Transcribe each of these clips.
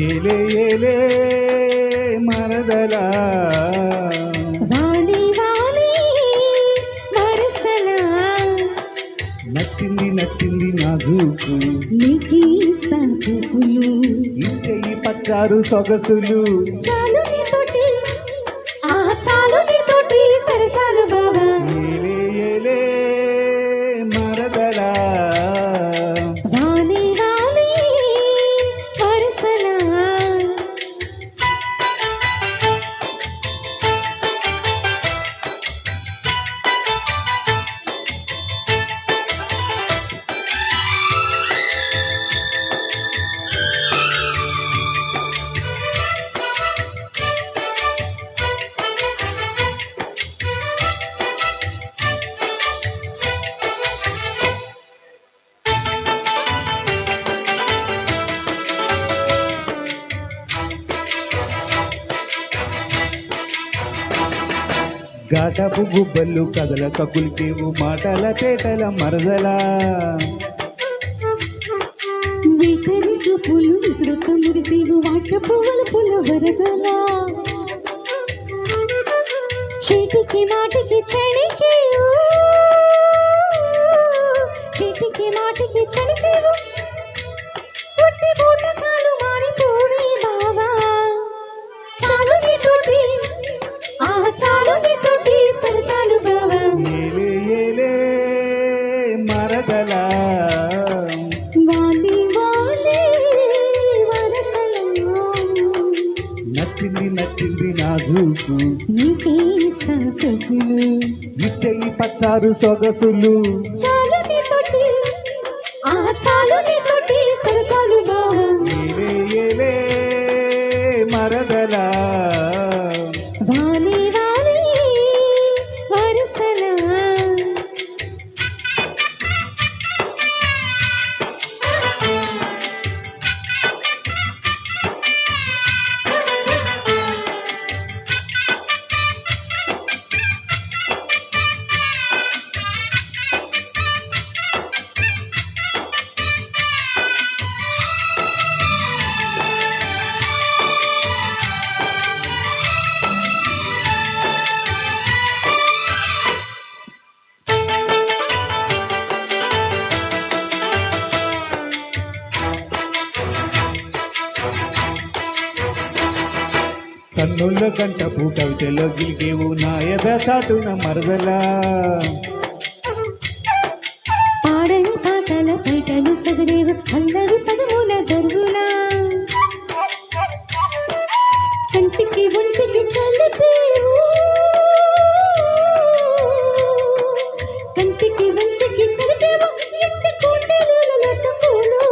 ఏలే ఏలే మరదలా వాలి వాలి వరసలా నచ్చింది నచ్చింది నాజూకు నీకిస్తా సూపులు ఇచ్చేయి పచ్చారు సొగసులు చాలు నీతోటి చాలు నీతోటి సరసాలు బావా ఏలే ఏలే మరదలా వాలి వాలి వరసలా గాటపు గుబ్బలు కదల కకులికేవు మాటల చేటల మరదలా వీటని చూపులు విసురుత మురిసేవు వాట పువ్వుల పుల్ల వరదలా చీటికి మాటికి చడికి చీటికి మాటికి చడికేవు పుట్టి బూటకాలు మారిపోయి బావా చాలు నీతోటి చాలు నీతోటి సరసాలు బావా ఏలే ఏలే మరదలా వాలి వాలి వరసలా నచ్చింది నచ్చింది నాజూకు నీకేస్తా సొగులు ఇచ్చేయి పచ్చారు సొగసులు చాలు నీతోటి చాలు నీతోటి సరసాలు బావా ఏలే ఏలే మరదలా వాలి వాలి వరసలా కన్నుల గంటపు కవితలో గిలిగేవు నాయద చాటున మరదలా పాడని పాటల పైటలు సగరేవు అందరు పదముల దరువులా కంటికి ఒంటికి కలిపేవు కంటికి ఒంటికి కలిపేవు ఇంటి కుండలు లట్టుకోలు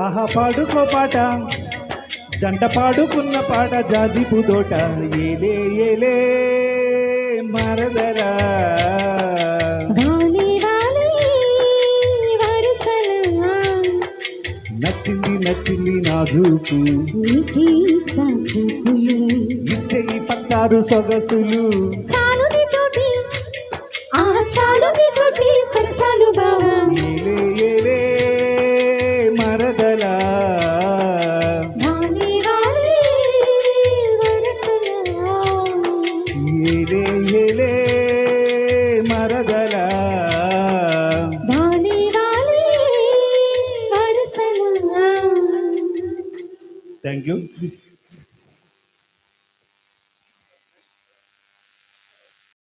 ఆహా పాడుకో పాట జంట పాడుకున్న పాట జాజిపు దోట ఏలే ఏలే మరదలా వాలి వాలి వరసలా నచ్చింది నచ్చింది నాజూకు నీకిస్తా సూపులు ఇచ్చేయి పచ్చారు సొగసులు చాలు నీతోటి చాలు నీతోటి సరసాలు బావా ఏలే ఏలే మరదలా వాలి వాలి వరసలా ఏలే ఏలే మరదలా వాలి వాలి వరసలా థ్యాంక్ యూ